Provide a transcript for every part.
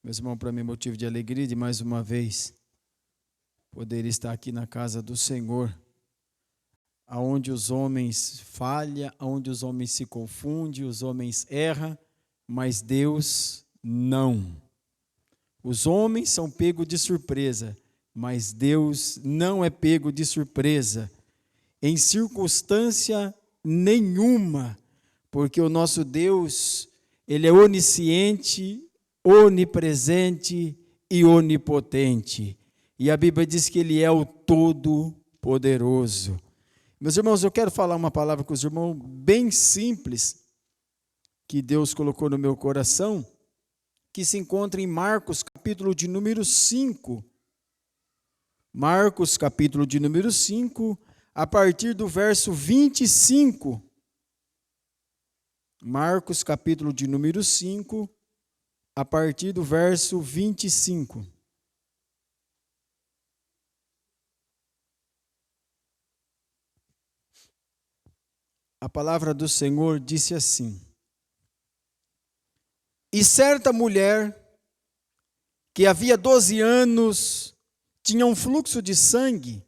Meus irmãos, para mim é motivo de alegria de mais uma vez poder estar aqui na casa do Senhor, aonde os homens falham, aonde os homens se confundem, os homens erram, mas Deus não. Os homens são pegos de surpresa, mas Deus não é pego de surpresa, em circunstância nenhuma, porque o nosso Deus, Ele é onisciente, onipresente e onipotente. E a Bíblia diz que Ele é o Todo-Poderoso. Meus irmãos, eu quero falar uma palavra com os irmãos bem simples, que Deus colocou no meu coração, que se encontra em Marcos, capítulo de número 5. Marcos, capítulo de número 5, a partir do verso 25. Marcos, capítulo de número 5, a partir do verso 25. A palavra do Senhor disse assim: E certa mulher, que havia 12 anos, tinha um fluxo de sangue,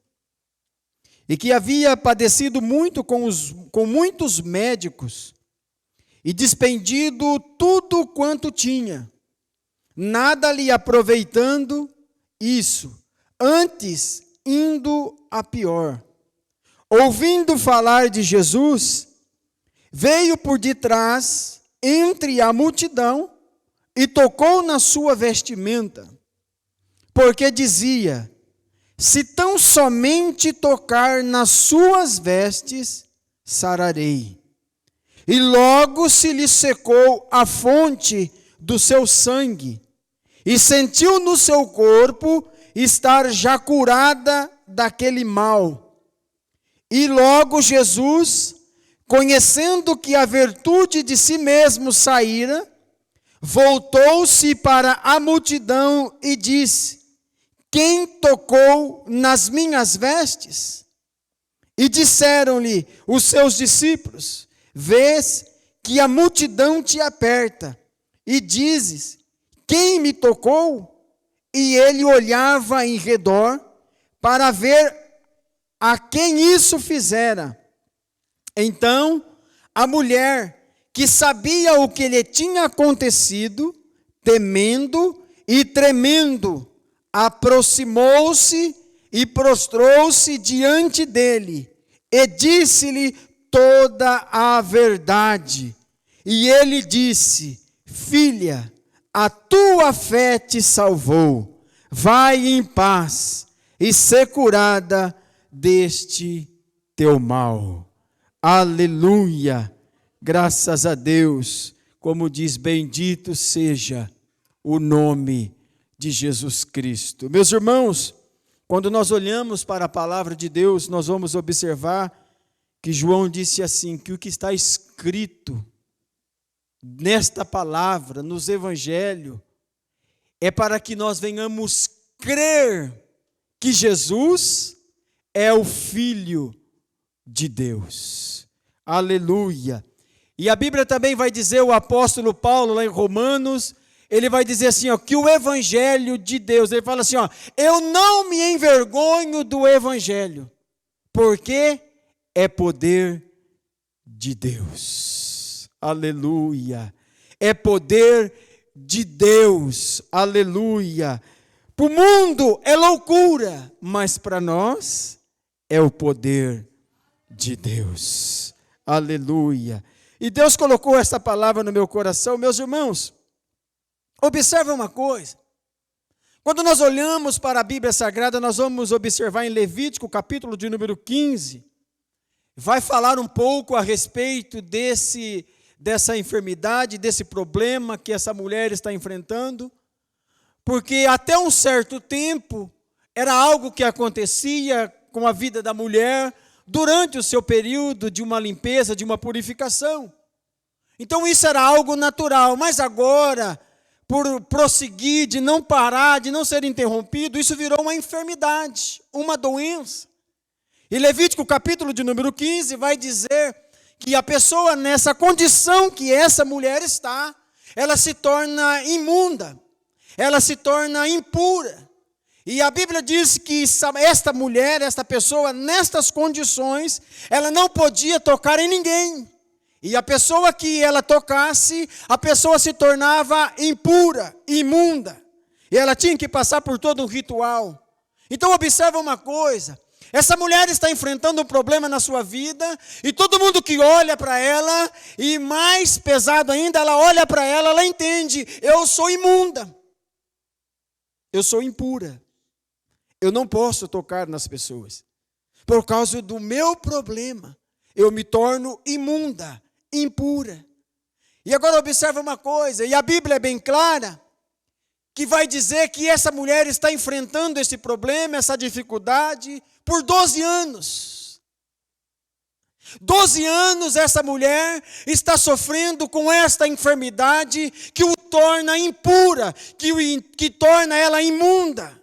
e que havia padecido muito com muitos médicos, e despendido tudo quanto tinha, nada lhe aproveitando isso, antes indo a pior. Ouvindo falar de Jesus, veio por detrás, entre a multidão, e tocou na sua vestimenta, porque dizia: se tão somente tocar nas suas vestes, sararei. E logo se lhe secou a fonte do seu sangue, e sentiu no seu corpo estar já curada daquele mal. E logo Jesus, conhecendo que a virtude de si mesmo saíra, voltou-se para a multidão e disse: quem tocou nas minhas vestes? E disseram-lhe os seus discípulos: vês que a multidão te aperta, e dizes: quem me tocou? E ele olhava em redor para ver a quem isso fizera. Então, a mulher, que sabia o que lhe tinha acontecido, temendo e tremendo, aproximou-se e prostrou-se diante dele, e disse-lhe toda a verdade. E ele disse: filha, a tua fé te salvou, vai em paz e ser curada deste teu mal. Aleluia, graças a Deus, como diz, bendito seja o nome de Jesus Cristo. Meus irmãos, quando nós olhamos para a palavra de Deus, nós vamos observar que João disse assim, que o que está escrito nesta palavra, nos evangelhos, é para que nós venhamos crer que Jesus é o Filho de Deus. Aleluia. E a Bíblia também vai dizer, o apóstolo Paulo, lá em Romanos, ele vai dizer assim, ó, que o Evangelho de Deus, ele fala assim, ó, eu não me envergonho do Evangelho, porque é poder de Deus. Aleluia. É poder de Deus. Aleluia. Para o mundo é loucura, mas para nós é o poder de Deus. Aleluia. E Deus colocou essa palavra no meu coração. Meus irmãos, observe uma coisa. Quando nós olhamos para a Bíblia Sagrada, nós vamos observar em Levítico, capítulo de número 15, vai falar um pouco a respeito dessa enfermidade, desse problema que essa mulher está enfrentando, porque até um certo tempo era algo que acontecia com a vida da mulher durante o seu período de uma limpeza, de uma purificação. Então isso era algo natural, mas agora, por prosseguir, de não parar, de não ser interrompido, isso virou uma enfermidade, uma doença. E Levítico capítulo de número 15 vai dizer que a pessoa nessa condição que essa mulher está, ela se torna imunda. ela se torna impura. E a Bíblia diz que esta mulher, esta pessoa, nestas condições, ela não podia tocar em ninguém. E a pessoa que ela tocasse, a pessoa se tornava impura, imunda. E ela tinha que passar por todo um ritual. Então observa uma coisa, essa mulher está enfrentando um problema na sua vida, e todo mundo que olha para ela, e mais pesado ainda, ela olha para ela, ela entende, eu sou imunda, eu sou impura, eu não posso tocar nas pessoas, por causa do meu problema, eu me torno imunda, impura. E agora observa uma coisa, e a Bíblia é bem clara, que vai dizer que essa mulher está enfrentando esse problema, essa dificuldade, por 12 anos. 12 anos essa mulher está sofrendo com esta enfermidade que o torna impura, que torna ela imunda.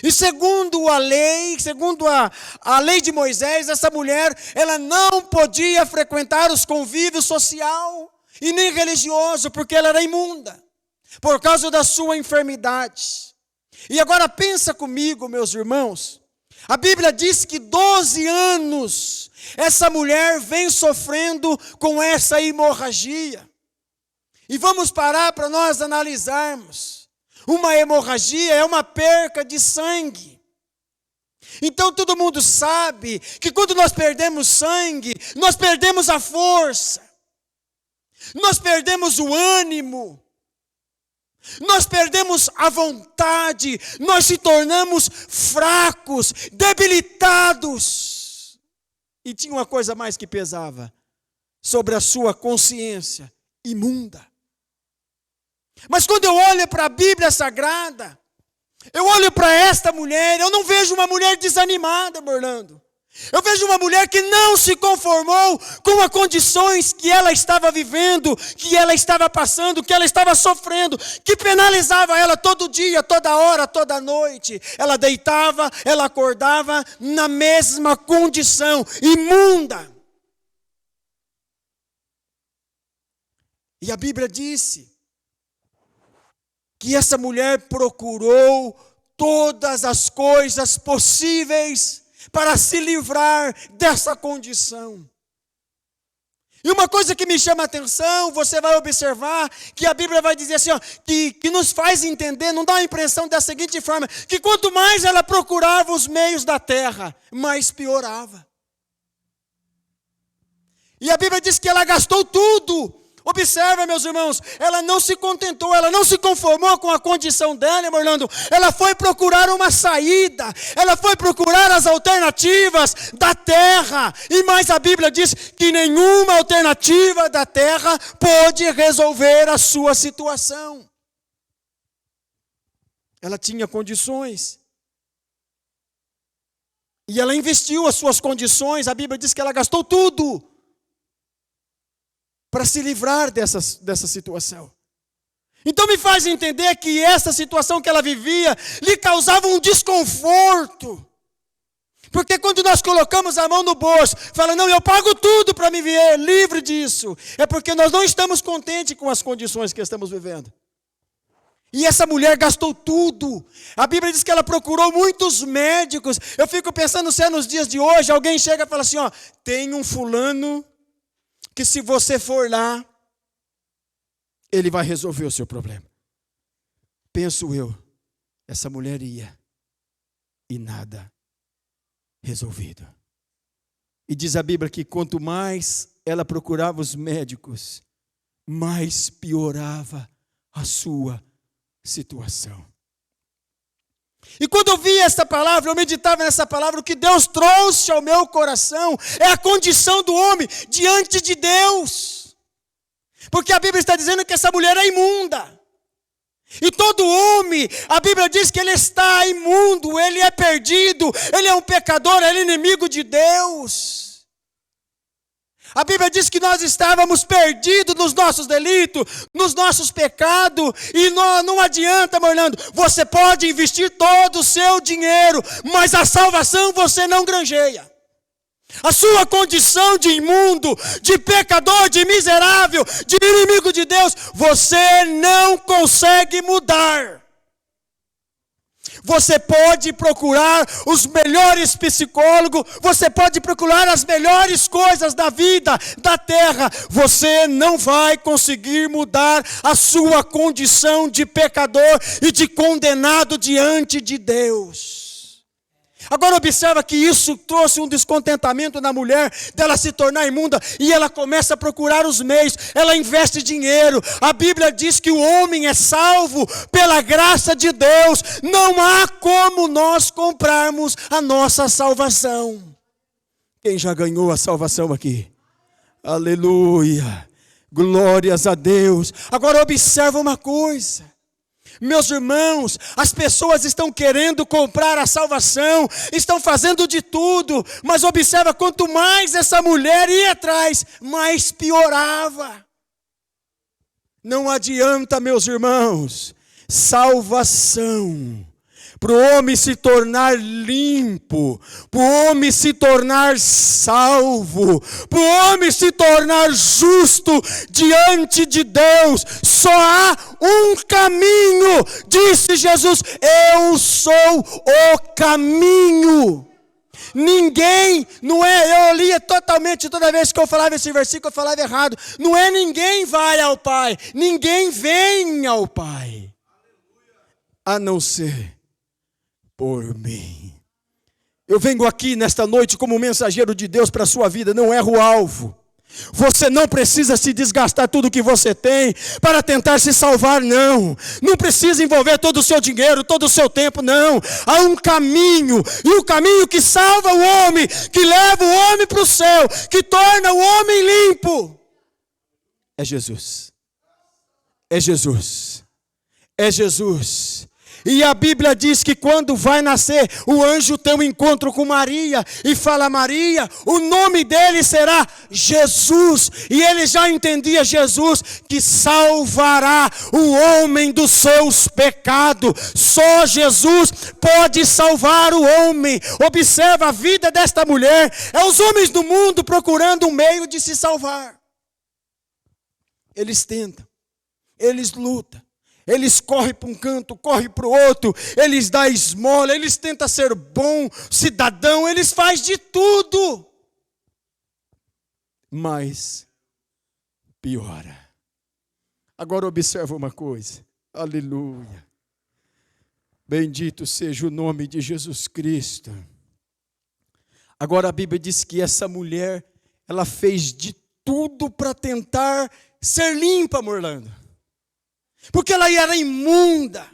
E segundo a lei, segundo a lei de Moisés, essa mulher, ela não podia frequentar os convívios social e nem religioso, porque ela era imunda, por causa da sua enfermidade. E agora pensa comigo, meus irmãos, a Bíblia diz que 12 anos essa mulher vem sofrendo com essa hemorragia. E vamos parar para nós analisarmos. Uma hemorragia é uma perca de sangue. Então todo mundo sabe que quando nós perdemos sangue, nós perdemos a força, nós perdemos o ânimo, nós perdemos a vontade, nós se tornamos fracos, debilitados. E tinha uma coisa mais que pesava sobre a sua consciência, imunda. Mas quando eu olho para a Bíblia Sagrada, eu olho para esta mulher, eu não vejo uma mulher desanimada, Orlando. Eu vejo uma mulher que não se conformou com as condições que ela estava vivendo, que ela estava passando, que ela estava sofrendo, que penalizava ela todo dia, toda hora, toda noite. Ela deitava, ela acordava na mesma condição, imunda. E a Bíblia disse que essa mulher procurou todas as coisas possíveis para se livrar dessa condição. E uma coisa que me chama a atenção, você vai observar que a Bíblia vai dizer assim, ó, que nos faz entender, não dá a impressão da seguinte forma, que quanto mais ela procurava os meios da terra, mais piorava. E a Bíblia diz que ela gastou tudo. Observa, meus irmãos, ela não se contentou, ela não se conformou com a condição dela, Orlando. Ela foi procurar uma saída, ela foi procurar as alternativas da terra. E mais a Bíblia diz que nenhuma alternativa da terra pôde resolver a sua situação. Ela tinha condições. E ela investiu as suas condições, a Bíblia diz que ela gastou tudo para se livrar dessa situação. Então me faz entender que essa situação que ela vivia lhe causava um desconforto. Porque quando nós colocamos a mão no bolso, fala, não, eu pago tudo para me ver livre disso. É porque nós não estamos contentes com as condições que estamos vivendo. E essa mulher gastou tudo. A Bíblia diz que ela procurou muitos médicos. Eu fico pensando se é nos dias de hoje, alguém chega e fala assim, ó, tem um fulano que se você for lá, ele vai resolver o seu problema. Penso eu, essa mulher ia e nada resolvido. E diz a Bíblia que quanto mais ela procurava os médicos, mais piorava a sua situação. E quando eu vi essa palavra, eu meditava nessa palavra, o que Deus trouxe ao meu coração é a condição do homem diante de Deus. Porque a Bíblia está dizendo que essa mulher é imunda. E todo homem, a Bíblia diz que ele está imundo, ele é perdido, ele é um pecador, ele é inimigo de Deus. A Bíblia diz que nós estávamos perdidos nos nossos delitos, nos nossos pecados, e não adianta, Orlando, você pode investir todo o seu dinheiro, mas a salvação você não granjeia. A sua condição de imundo, de pecador, de miserável, de inimigo de Deus, você não consegue mudar. Você pode procurar os melhores psicólogos, você pode procurar as melhores coisas da vida, da terra. Você não vai conseguir mudar a sua condição de pecador e de condenado diante de Deus. Agora observa que isso trouxe um descontentamento na mulher, dela se tornar imunda, e ela começa a procurar os meios, ela investe dinheiro. A Bíblia diz que o homem é salvo pela graça de Deus, não há como nós comprarmos a nossa salvação. Quem já ganhou a salvação aqui? Aleluia, glórias a Deus. Agora observa uma coisa. Meus irmãos, as pessoas estão querendo comprar a salvação, estão fazendo de tudo, mas observa, quanto mais essa mulher ia atrás, mais piorava. Não adianta, meus irmãos, salvação, para o homem se tornar limpo, para o homem se tornar salvo, para o homem se tornar justo diante de Deus, só há um caminho, disse Jesus: eu sou o caminho. Ninguém, não é, eu lia totalmente, toda vez que eu falava esse versículo eu falava errado, não é ninguém vai ao Pai, ninguém vem ao Pai, a não ser por mim. Eu venho aqui nesta noite como mensageiro de Deus para a sua vida, não erro o alvo. Você não precisa se desgastar tudo que você tem para tentar se salvar, não. Não precisa envolver todo o seu dinheiro, todo o seu tempo, não. Há um caminho, e o caminho que salva o homem, que leva o homem para o céu, que torna o homem limpo, é Jesus. É Jesus. É Jesus. E a Bíblia diz que quando vai nascer, o anjo tem um encontro com Maria e fala: Maria, o nome dele será Jesus. E ele já entendia Jesus, que salvará o homem dos seus pecados. Só Jesus pode salvar o homem. Observa a vida desta mulher, é os homens do mundo procurando um meio de se salvar. Eles tentam, eles lutam. Eles correm para um canto, correm para o outro, eles dão esmola, eles tentam ser bom cidadão, eles fazem de tudo. Mas piora. Agora observa uma coisa, aleluia. Bendito seja o nome de Jesus Cristo. Agora a Bíblia diz que essa mulher, ela fez de tudo para tentar ser limpa, Morlando. Porque ela era imunda,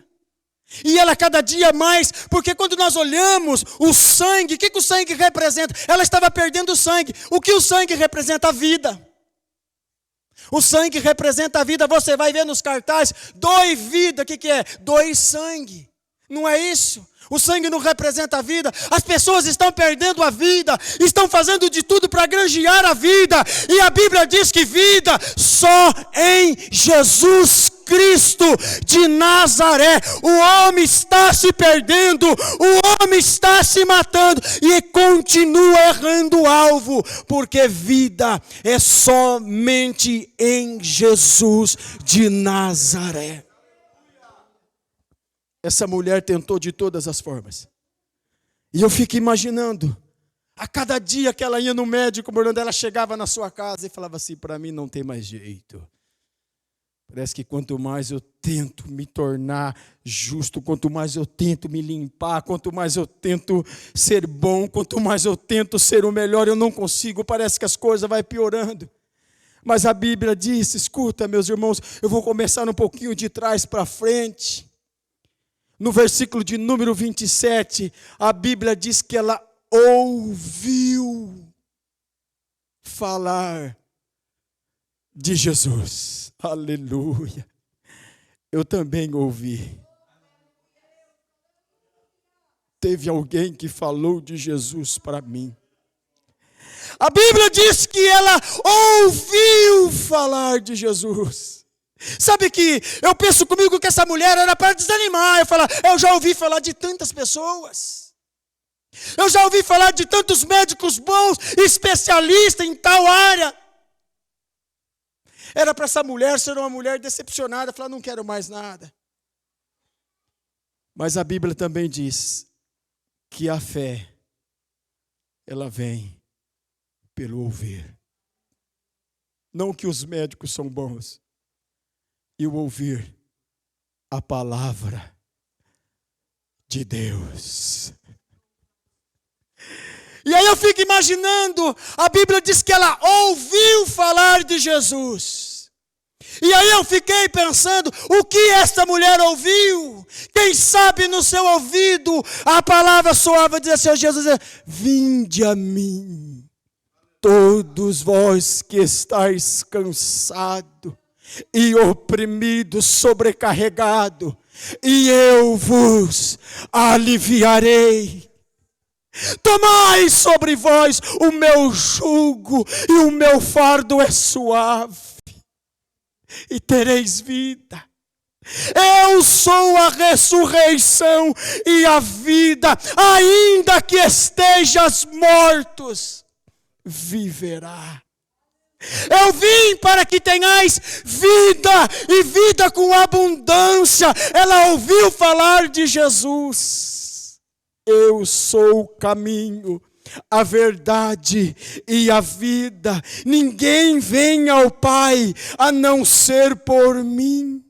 e ela cada dia mais, porque quando nós olhamos o sangue, o que o sangue representa? Ela estava perdendo o sangue. O que o sangue representa? A vida. O sangue representa a vida. Você vai ver nos cartazes: doe vida, o que é? Doe sangue, não é isso? O sangue não representa a vida. As pessoas estão perdendo a vida, estão fazendo de tudo para granjear a vida, e a Bíblia diz que vida só em Jesus Cristo de Nazaré. O homem está se perdendo, o homem está se matando e continua errando o alvo, porque vida é somente em Jesus de Nazaré. Essa mulher tentou de todas as formas. E eu fico imaginando, a cada dia que ela ia no médico, ela chegava na sua casa e falava assim: para mim não tem mais jeito. Parece que quanto mais eu tento me tornar justo, quanto mais eu tento me limpar, quanto mais eu tento ser bom, quanto mais eu tento ser o melhor, eu não consigo, parece que as coisas vão piorando. Mas a Bíblia diz, escuta, meus irmãos, eu vou começar um pouquinho de trás para frente. No versículo de número 27, a Bíblia diz que ela ouviu falar de Jesus. Aleluia. Eu também ouvi. Teve alguém que falou de Jesus para mim. A Bíblia diz que ela ouviu falar de Jesus. Sabe que eu penso comigo que essa mulher era para desanimar. Eu já ouvi falar de tantas pessoas. Eu já ouvi falar de tantos médicos bons, especialistas em tal área. Era para essa mulher ser uma mulher decepcionada, falar: não quero mais nada. Mas a Bíblia também diz que a fé, ela vem pelo ouvir. Não que os médicos são bons, e o ouvir a palavra de Deus. E aí eu fico imaginando, a Bíblia diz que ela ouviu falar de Jesus. E aí eu fiquei pensando, o que esta mulher ouviu? Quem sabe no seu ouvido a palavra soava dizer assim, Jesus, vinde a mim, todos vós que estáis cansados e oprimidos, sobrecarregados, e eu vos aliviarei. Tomai sobre vós o meu jugo, e o meu fardo é suave, e tereis vida. Eu sou a ressurreição e a vida, ainda que estejas mortos, viverá. Eu vim para que tenhais vida, e vida com abundância. Ela ouviu falar de Jesus. Eu sou o caminho, a verdade e a vida. Ninguém vem ao Pai a não ser por mim.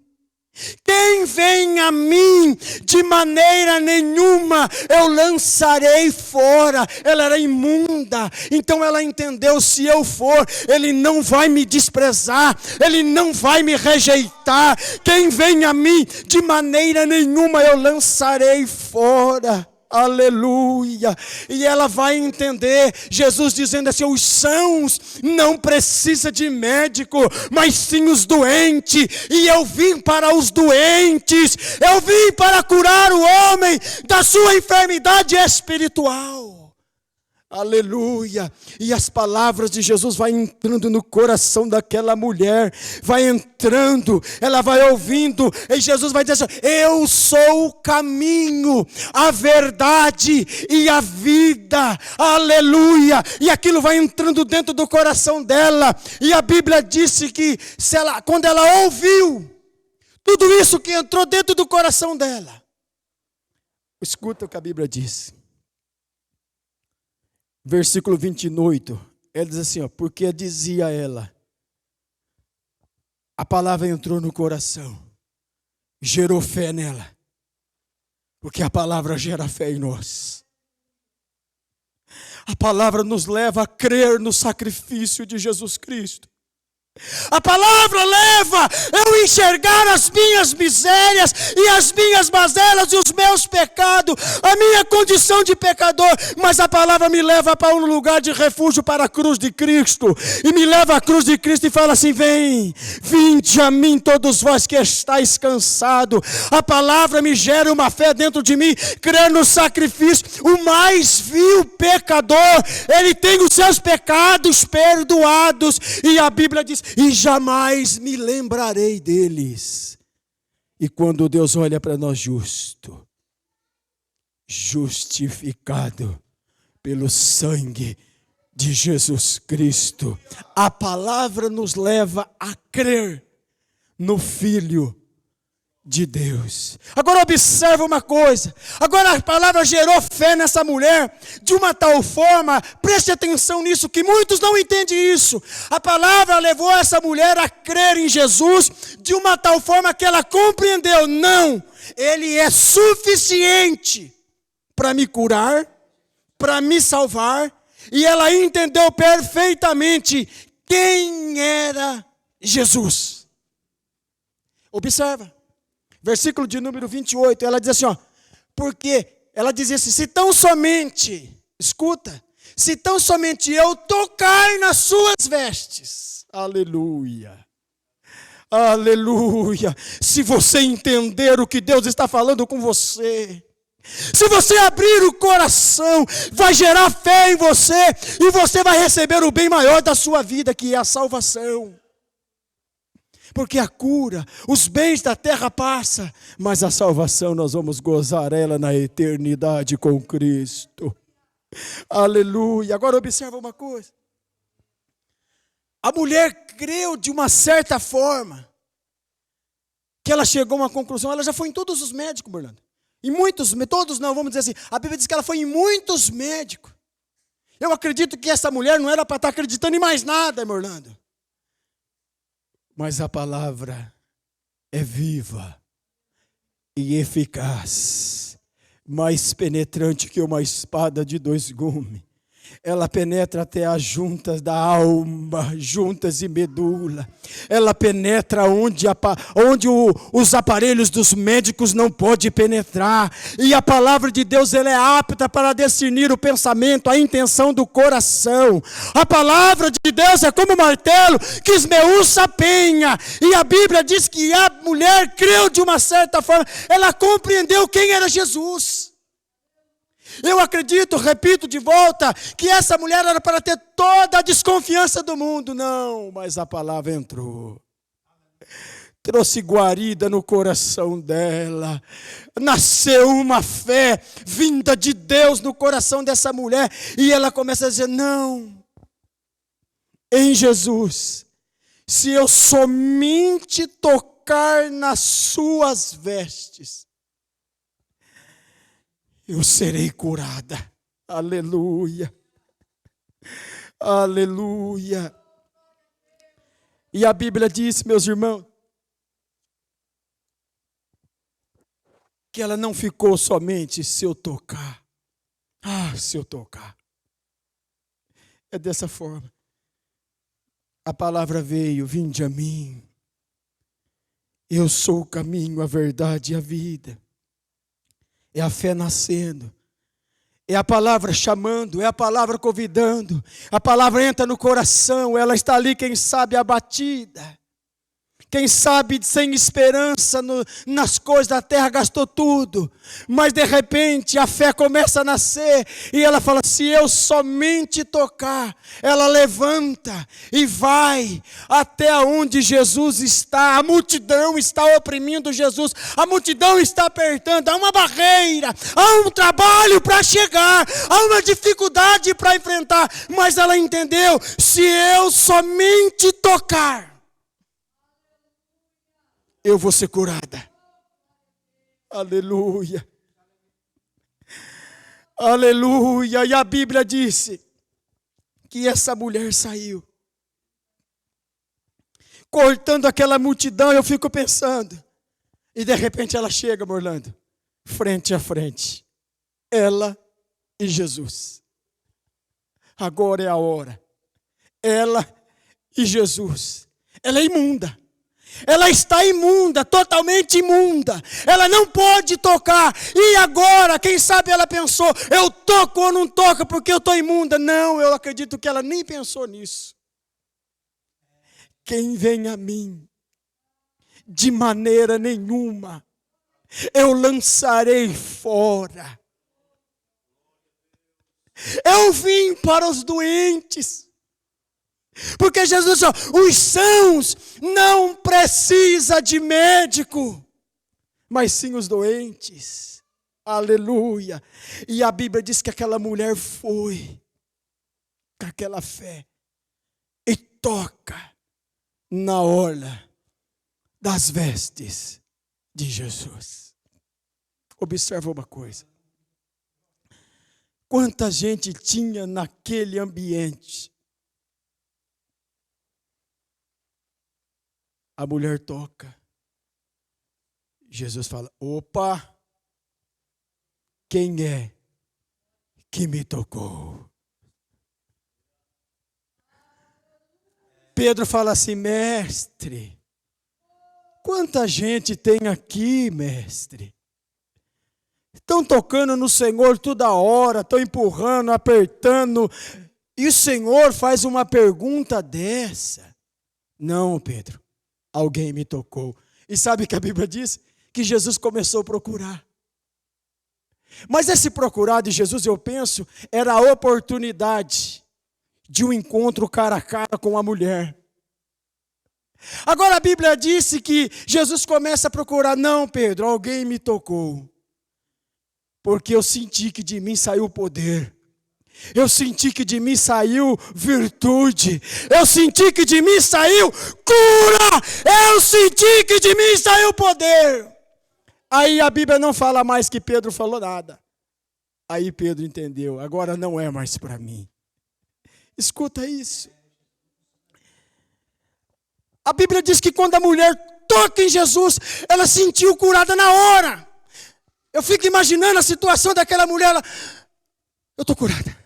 Quem vem a mim, de maneira nenhuma eu lançarei fora. Ela era imunda, então ela entendeu, se eu for, Ele não vai me desprezar, Ele não vai me rejeitar. Quem vem a mim, de maneira nenhuma eu lançarei fora. Aleluia. E ela vai entender, Jesus dizendo assim, os sãos não precisam de médico, mas sim os doentes. E eu vim para os doentes, eu vim para curar o homem da sua enfermidade espiritual. Aleluia. E as palavras de Jesus vai entrando no coração daquela mulher, vai entrando, ela vai ouvindo, e Jesus vai dizer assim, eu sou o caminho, a verdade e a vida. Aleluia. E aquilo vai entrando dentro do coração dela, e a Bíblia disse que quando ela ouviu tudo isso que entrou dentro do coração dela, escuta o que a Bíblia diz. Versículo 28, ela diz assim, porque dizia ela, a palavra entrou no coração, gerou fé nela, porque a palavra gera fé em nós. A palavra nos leva a crer no sacrifício de Jesus Cristo. A palavra leva eu enxergar as minhas misérias e as minhas mazelas e os meus pecados, a minha condição de pecador, mas a palavra me leva para um lugar de refúgio, para a cruz de Cristo, e me leva à cruz de Cristo e fala assim, vinde a mim todos vós que estáis cansados. A palavra me gera uma fé dentro de mim, crer no sacrifício. O mais vil pecador, ele tem os seus pecados perdoados, e a Bíblia diz, e jamais me lembrarei deles. E quando Deus olha para nós justificado pelo sangue de Jesus Cristo, a palavra nos leva a crer no Filho de Deus. Agora observa uma coisa, agora a palavra gerou fé nessa mulher de uma tal forma, preste atenção nisso, que muitos não entendem isso. A palavra levou essa mulher a crer em Jesus de uma tal forma que ela compreendeu, não, Ele é suficiente para me curar, para me salvar, e ela entendeu perfeitamente quem era Jesus. Observa. Versículo de número 28, ela diz assim, porque ela dizia assim, se tão somente, escuta, se tão somente eu tocar nas suas vestes, aleluia, aleluia, se você entender o que Deus está falando com você, se você abrir o coração, vai gerar fé em você, e você vai receber o bem maior da sua vida, que é a salvação. Porque a cura, os bens da terra passam, mas a salvação nós vamos gozar ela na eternidade com Cristo. Aleluia. Agora observa uma coisa. A mulher creu de uma certa forma, que ela chegou a uma conclusão, ela já foi em todos os médicos, Orlando. Em muitos, todos não, vamos dizer assim. A Bíblia diz que ela foi em muitos médicos. Eu acredito que essa mulher não era para estar acreditando em mais nada, irmão Orlando. Mas a palavra é viva e eficaz, mais penetrante que uma espada de 2 gumes. Ela penetra até as juntas da alma, juntas e medula. Ela penetra onde os aparelhos dos médicos não podem penetrar. E a palavra de Deus, ela é apta para discernir o pensamento, a intenção do coração. A palavra de Deus é como um martelo que esmiuça a penha. E a Bíblia diz que a mulher creu de uma certa forma. Ela compreendeu quem era Jesus. Eu acredito, repito de volta, que essa mulher era para ter toda a desconfiança do mundo. Não, mas a palavra entrou. Trouxe guarida no coração dela. Nasceu uma fé vinda de Deus no coração dessa mulher. E ela começa a dizer, não, em Jesus, se eu somente tocar nas suas vestes, eu serei curada. Aleluia. Aleluia. E a Bíblia diz, meus irmãos, que ela não ficou somente se eu tocar. Se eu tocar. É dessa forma. A palavra veio, vinde a mim. Eu sou o caminho, a verdade e a vida. É a fé nascendo, é a palavra chamando, é a palavra convidando, a palavra entra no coração, ela está ali, quem sabe, abatida, quem sabe sem esperança nas coisas da terra, gastou tudo, mas de repente a fé começa a nascer, e ela fala, se eu somente tocar, ela levanta e vai até onde Jesus está. A multidão está oprimindo Jesus, a multidão está apertando, há uma barreira, há um trabalho para chegar, há uma dificuldade para enfrentar, mas ela entendeu, se eu somente tocar, eu vou ser curada. Aleluia. Aleluia. E a Bíblia disse que essa mulher saiu, cortando aquela multidão. Eu fico pensando, e de repente ela chega, Orlando, frente a frente, ela e Jesus. Agora é a hora. Ela e Jesus. Ela é imunda. Ela está imunda, totalmente imunda. Ela não pode tocar. E agora, quem sabe ela pensou, eu toco ou não toco porque eu estou imunda. Não, eu acredito que ela nem pensou nisso. Quem vem a mim, de maneira nenhuma, eu lançarei fora. Eu vim para os doentes. Porque Jesus disse, os sãos não precisam de médico, mas sim os doentes. Aleluia. E a Bíblia diz que aquela mulher foi com aquela fé e toca na orla das vestes de Jesus. Observa uma coisa. Quanta gente tinha naquele ambiente. A mulher toca. Jesus fala, opa, quem é que me tocou? Pedro fala assim, mestre, quanta gente tem aqui, mestre? Estão tocando no Senhor toda hora, estão empurrando, apertando, e o Senhor faz uma pergunta dessa. Não, Pedro. Alguém me tocou. E sabe o que a Bíblia diz? Que Jesus começou a procurar. Mas esse procurar de Jesus, eu penso, era a oportunidade de um encontro cara a cara com a mulher. Agora a Bíblia disse que Jesus começa a procurar. Não, Pedro, alguém me tocou. Porque eu senti que de mim saiu o poder. Eu senti que de mim saiu virtude. Eu senti que de mim saiu cura. Eu senti que de mim saiu poder. Aí a Bíblia não fala mais que Pedro falou nada. Aí Pedro entendeu, agora não é mais para mim. Escuta isso. A Bíblia diz que quando a mulher toca em Jesus, ela sentiu curada na hora. Eu fico imaginando a situação daquela mulher. Eu estou curada.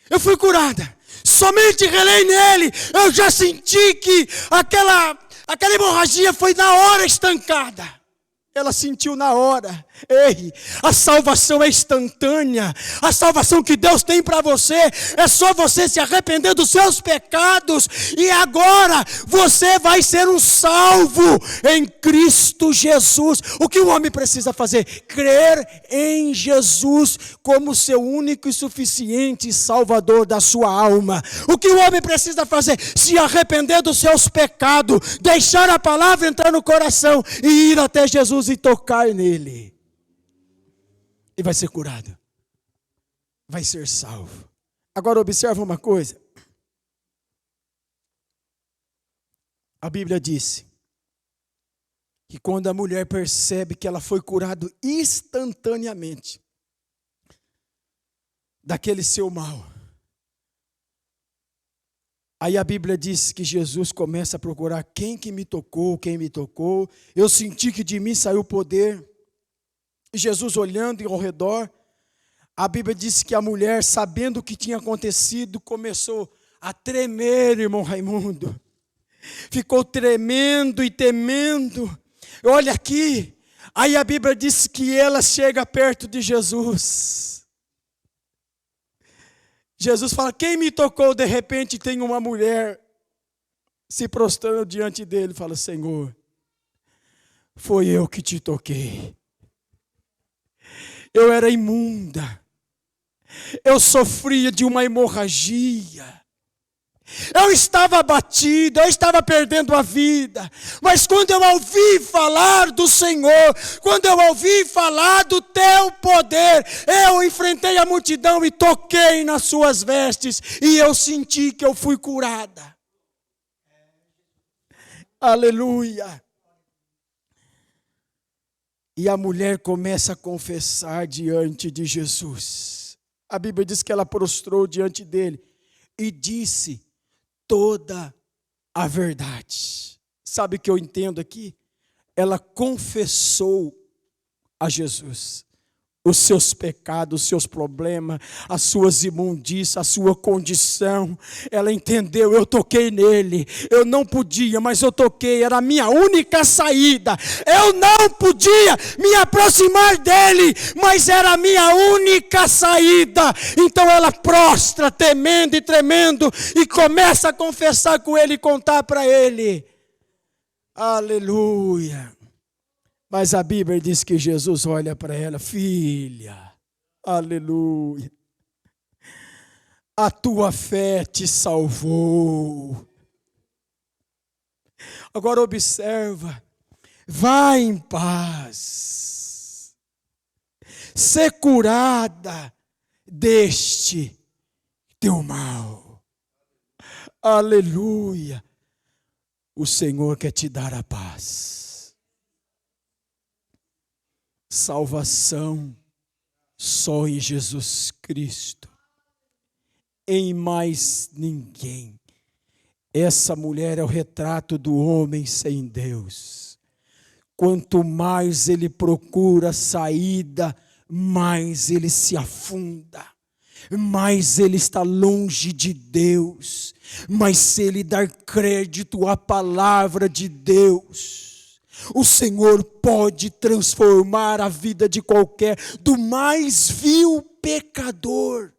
Eu fui curada. Somente relei nele. Eu já senti que aquela hemorragia foi na hora estancada. Ela sentiu na hora. Ei, a salvação é instantânea. A salvação que Deus tem para você é só você se arrepender dos seus pecados. E agora você vai ser um salvo em Cristo Jesus. O que o homem precisa fazer? Crer em Jesus como seu único e suficiente Salvador da sua alma. O que o homem precisa fazer? Se arrepender dos seus pecados, deixar a palavra entrar no coração e ir até Jesus e tocar nele. E vai ser curado. Vai ser salvo. Agora observa uma coisa. A Bíblia disse que quando a mulher percebe que ela foi curada instantaneamente daquele seu mal, aí a Bíblia diz que Jesus começa a procurar quem me tocou. Eu senti que de mim saiu poder. E Jesus olhando ao redor, a Bíblia diz que a mulher, sabendo o que tinha acontecido, começou a tremer, irmão Raimundo. Ficou tremendo e temendo. Olha aqui, aí a Bíblia diz que ela chega perto de Jesus. Jesus fala, quem me tocou? De repente tem uma mulher se prostrando diante dele. Fala, Senhor, foi eu que te toquei. Eu era imunda. Eu sofria de uma hemorragia. Eu estava abatido, eu estava perdendo a vida. Mas quando eu ouvi falar do Senhor, quando eu ouvi falar do teu poder, eu enfrentei a multidão e toquei nas suas vestes. E eu senti que eu fui curada. Aleluia. E a mulher começa a confessar diante de Jesus. A Bíblia diz que ela prostrou diante dele e disse toda a verdade. Sabe o que eu entendo aqui? Ela confessou a Jesus os seus pecados, os seus problemas, as suas imundícias, a sua condição. Ela entendeu, eu toquei nele. Eu não podia, mas eu toquei, era a minha única saída. Eu não podia me aproximar dele, mas era a minha única saída. Então ela prostra, temendo e tremendo, e começa a confessar com ele e contar para ele. Aleluia. Mas a Bíblia diz que Jesus olha para ela, filha, aleluia, a tua fé te salvou. Agora observa, vá em paz, ser curada deste teu mal. Aleluia, o Senhor quer te dar a paz. Salvação só em Jesus Cristo, em mais ninguém. Essa mulher é o retrato do homem sem Deus. Quanto mais ele procura saída, mais ele se afunda, mais ele está longe de Deus. Mas se ele dar crédito à palavra de Deus, o Senhor pode transformar a vida de qualquer, do mais vil pecador.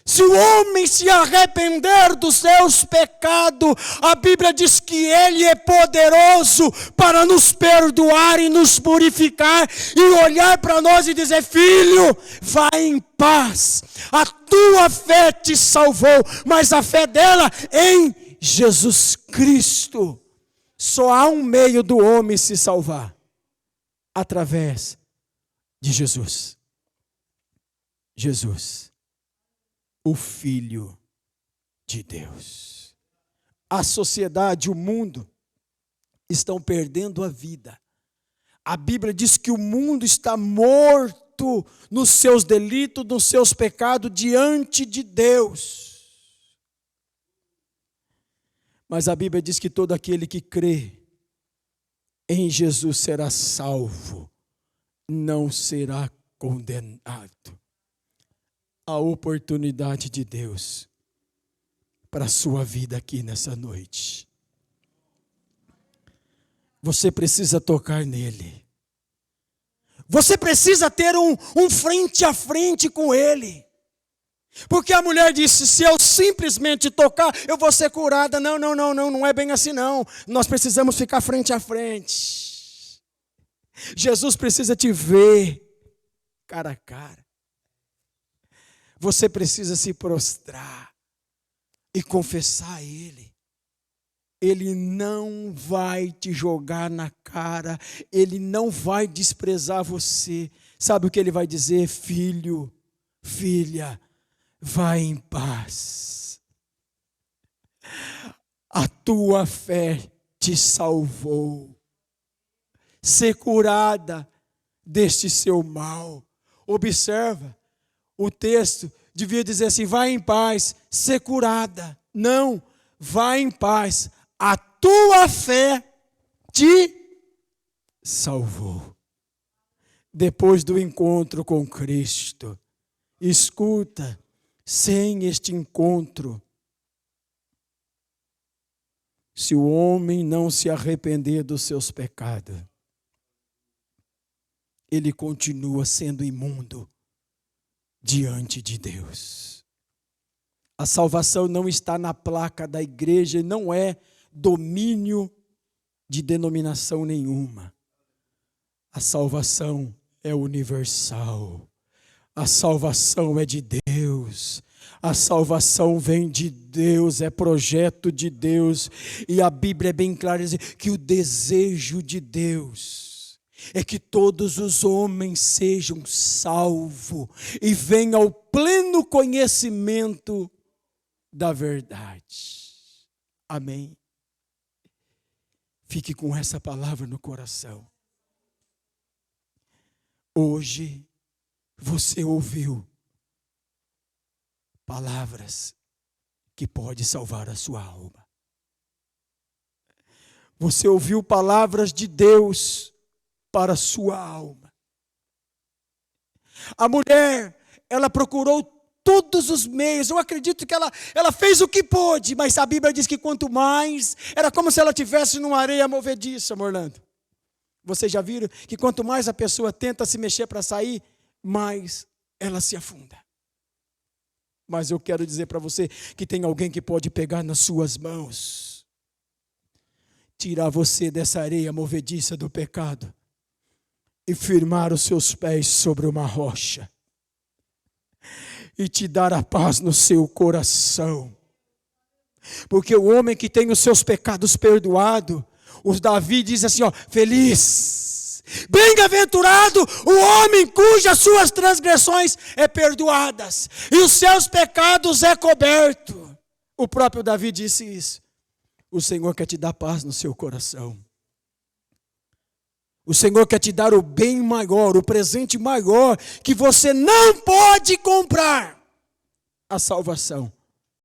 Se o homem se arrepender dos seus pecados, a Bíblia diz que Ele é poderoso para nos perdoar e nos purificar, e olhar para nós e dizer, filho, vai em paz, a tua fé te salvou, mas a fé dela em Jesus Cristo. Só há um meio do homem se salvar, através de Jesus. Jesus, o Filho de Deus. A sociedade, o mundo, estão perdendo a vida A Bíblia diz que o mundo está morto nos seus delitos, nos seus pecados diante de Deus. Mas a Bíblia diz que todo aquele que crê em Jesus será salvo, não será condenado. A oportunidade de Deus para a sua vida aqui nessa noite. Você precisa tocar nele. Você precisa ter um frente a frente com ele. Porque a mulher disse, se eu simplesmente tocar, eu vou ser curada. Não é bem assim não. Nós precisamos ficar frente a frente. Jesus precisa te ver cara a cara. Você precisa se prostrar e confessar a ele. Ele não vai te jogar na cara, ele não vai desprezar você. Sabe o que ele vai dizer? Filho, filha, vai em paz. A tua fé te salvou. Ser curada deste seu mal. Observa, o texto devia dizer assim, vai em paz, ser curada. Não, vai em paz. A tua fé te salvou. Depois do encontro com Cristo, escuta, sem este encontro, se o homem não se arrepender dos seus pecados, ele continua sendo imundo diante de Deus. A salvação não está na placa da igreja, não é domínio de denominação nenhuma. A salvação é universal. A salvação é de Deus. A salvação vem de Deus, é projeto de Deus. E a Bíblia é bem clara que o desejo de Deus é que todos os homens sejam salvos e venham ao pleno conhecimento da verdade. Amém. Fique com essa palavra no coração. Hoje você ouviu palavras que podem salvar a sua alma. Você ouviu palavras de Deus para a sua alma. A mulher, ela procurou todos os meios. Eu acredito que ela fez o que pôde, mas a Bíblia diz que quanto mais, era como se ela estivesse numa areia movediça, Orlando. Vocês já viram que quanto mais a pessoa tenta se mexer para sair, mais ela se afunda. Mas eu quero dizer para você que tem alguém que pode pegar nas suas mãos, tirar você dessa areia movediça do pecado e firmar os seus pés sobre uma rocha e te dar a paz no seu coração. Porque o homem que tem os seus pecados perdoados, o Davi diz assim, feliz, bem-aventurado o homem cujas suas transgressões é perdoadas e os seus pecados é coberto. O próprio Davi disse isso. O Senhor quer te dar paz no seu coração. O Senhor quer te dar o bem maior, o presente maior, que você não pode comprar. A salvação.